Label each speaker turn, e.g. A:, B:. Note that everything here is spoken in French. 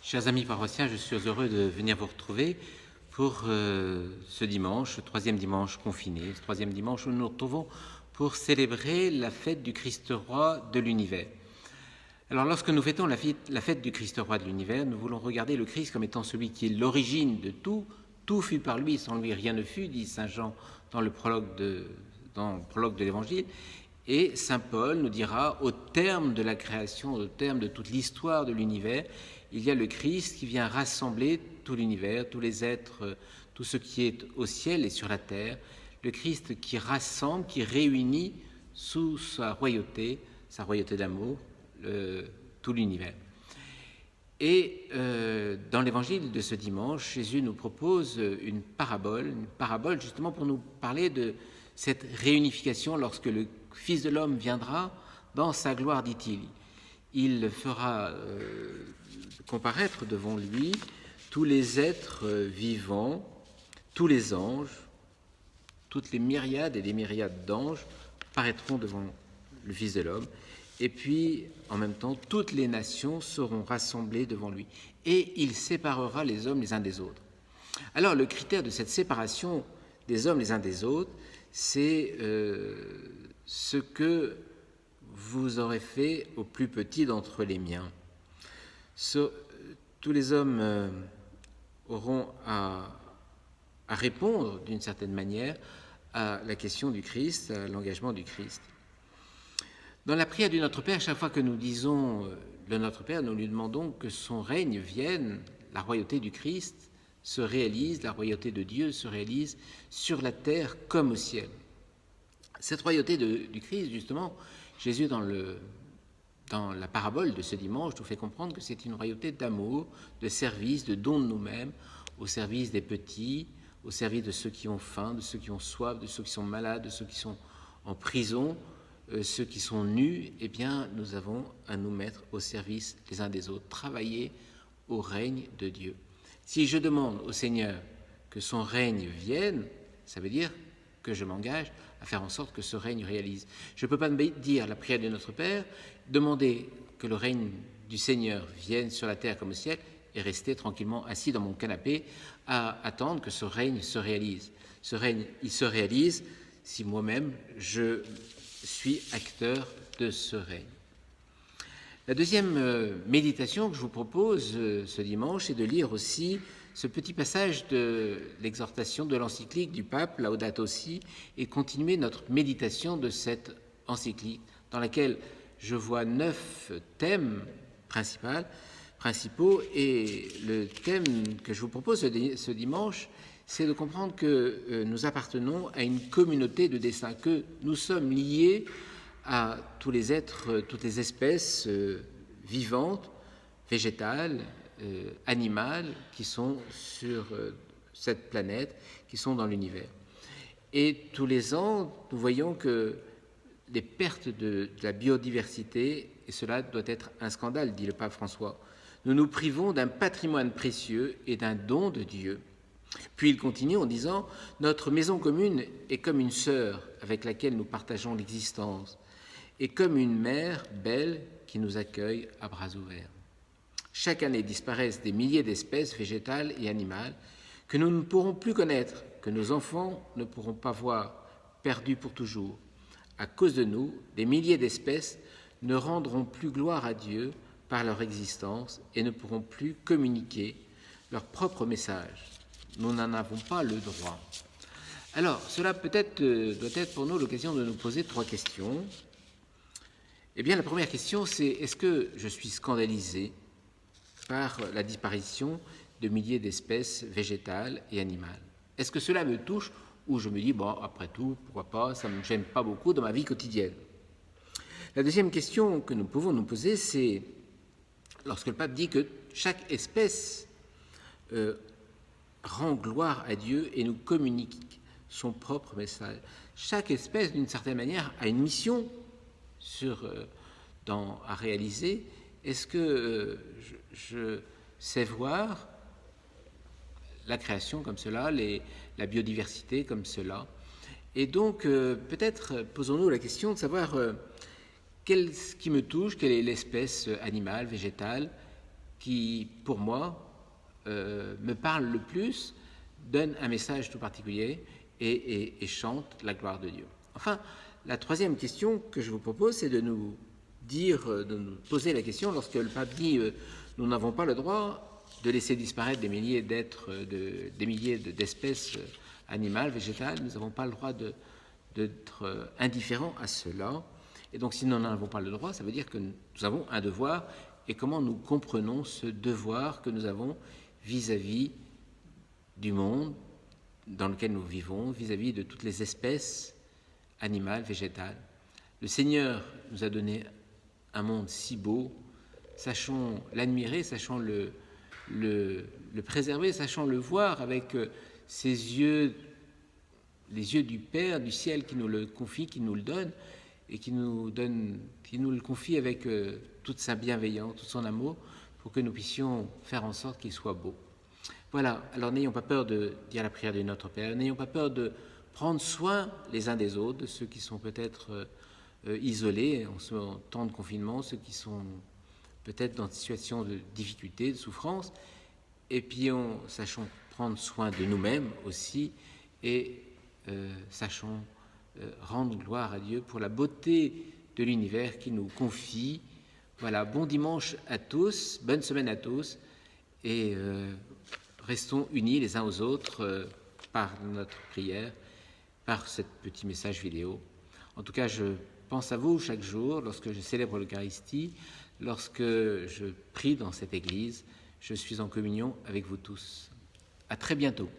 A: Chers amis paroissiens, je suis heureux de venir vous retrouver pour ce dimanche, le troisième dimanche confiné, ce troisième dimanche où nous nous retrouvons pour célébrer la fête du Christ roi de l'univers. Alors lorsque nous fêtons la fête du Christ roi de l'univers, nous voulons regarder le Christ comme étant celui qui est l'origine de tout. Tout fut par lui, sans lui rien ne fut, dit saint Jean dans le prologue de l'Évangile. Et saint Paul nous dira, au terme de la création, au terme de toute l'histoire de l'univers, il y a le Christ qui vient rassembler tout l'univers, tous les êtres, tout ce qui est au ciel et sur la terre. Le Christ qui rassemble, qui réunit sous sa royauté d'amour, tout l'univers. Et dans l'évangile de ce dimanche, Jésus nous propose une parabole justement pour nous parler de cette réunification lorsque le Fils de l'homme viendra dans sa gloire, dit-il. Il fera comparaître devant lui tous les êtres vivants, tous les anges, toutes les myriades et les myriades d'anges paraîtront devant le Fils de l'homme. Et puis, en même temps, toutes les nations seront rassemblées devant lui. Et il séparera les hommes les uns des autres. Alors, le critère de cette séparation des hommes les uns des autres, c'est ce que vous aurez fait au plus petit d'entre les miens. Tous les hommes auront à répondre d'une certaine manière à la question du Christ, à l'engagement du Christ. Dans la prière du Notre Père, chaque fois que nous disons le Notre Père, nous lui demandons que son règne vienne, la royauté du Christ se réalise, la royauté de Dieu se réalise sur la terre comme au ciel. Cette royauté du Christ, justement, Jésus, dans la parabole de ce dimanche, nous fait comprendre que c'est une royauté d'amour, de service, de don de nous-mêmes, au service des petits, au service de ceux qui ont faim, de ceux qui ont soif, de ceux qui sont malades, de ceux qui sont en prison, ceux qui sont nus. Eh bien, nous avons à nous mettre au service les uns des autres, travailler au règne de Dieu. Si je demande au Seigneur que son règne vienne, ça veut dire que je m'engage à faire en sorte que ce règne réalise. Je ne peux pas me dire la prière de notre Père, demander que le règne du Seigneur vienne sur la terre comme au ciel et rester tranquillement assis dans mon canapé à attendre que ce règne se réalise. Ce règne, il se réalise si moi-même je suis acteur de ce règne. La deuxième méditation que je vous propose ce dimanche est de lire aussi ce petit passage de l'exhortation de l'encyclique du pape Laudato Si et continuer notre méditation de cette encyclique dans laquelle je vois 9 thèmes principaux et le thème que je vous propose ce dimanche, c'est de comprendre que nous appartenons à une communauté de destin, que nous sommes liés à tous les êtres, toutes les espèces vivantes, végétales, animales qui sont sur cette planète, qui sont dans l'univers. Et tous les ans, nous voyons que les pertes de la biodiversité, et cela doit être un scandale, dit le pape François, nous nous privons d'un patrimoine précieux et d'un don de Dieu. Puis il continue en disant « Notre maison commune est comme une sœur avec laquelle nous partageons l'existence, et comme une mère belle qui nous accueille à bras ouverts. Chaque année disparaissent des milliers d'espèces végétales et animales que nous ne pourrons plus connaître, que nos enfants ne pourront pas voir, perdues pour toujours. À cause de nous, des milliers d'espèces ne rendront plus gloire à Dieu par leur existence et ne pourront plus communiquer leur propre message. Nous n'en avons pas le droit. » Alors, cela peut-être doit être pour nous l'occasion de nous poser 3 questions. Eh bien, la première question, c'est est-ce que je suis scandalisé par la disparition de milliers d'espèces végétales et animales? Est-ce que cela me touche ou je me dis, bon, après tout, pourquoi pas, ça ne me gêne pas beaucoup dans ma vie quotidienne? La deuxième question que nous pouvons nous poser, c'est lorsque le pape dit que chaque espèce rend gloire à Dieu et nous communique son propre message. Chaque espèce, d'une certaine manière, a une mission à réaliser. Est-ce que je sais voir la création comme cela, la biodiversité comme cela? Et donc, peut-être posons-nous la question de savoir ce qui me touche, quelle est l'espèce animale, végétale, qui, pour moi, me parle le plus, donne un message tout particulier et chante la gloire de Dieu. Enfin, la troisième question que je vous propose, c'est de nous poser la question, lorsque le pape dit nous n'avons pas le droit de laisser disparaître des milliers d'espèces animales, végétales, nous n'avons pas le droit d'être indifférents à cela. Et donc, si nous n'en avons pas le droit, ça veut dire que nous avons un devoir. Et comment nous comprenons ce devoir que nous avons vis-à-vis du monde dans lequel nous vivons, vis-à-vis de toutes les espèces animales, végétales. Le Seigneur nous a donné un monde si beau, sachons l'admirer, sachons le préserver, sachons le voir avec ses yeux, les yeux du Père, du ciel qui nous le confie, qui nous le donne, et qui nous le confie avec toute sa bienveillance, tout son amour, pour que nous puissions faire en sorte qu'il soit beau. Voilà, alors n'ayons pas peur de dire la prière de notre Père, n'ayons pas peur de prendre soin les uns des autres, de ceux qui sont peut-être isolés en ce temps de confinement, ceux qui sont peut-être dans des situations de difficulté, de souffrance, et puis sachons prendre soin de nous-mêmes aussi, et sachons rendre gloire à Dieu pour la beauté de l'univers qu'il nous confie. Voilà, bon dimanche à tous, bonne semaine à tous, et restons unis les uns aux autres par notre prière, par ce petit message vidéo. En tout cas, je pense à vous chaque jour, lorsque je célèbre l'Eucharistie, lorsque je prie dans cette église, je suis en communion avec vous tous. À très bientôt.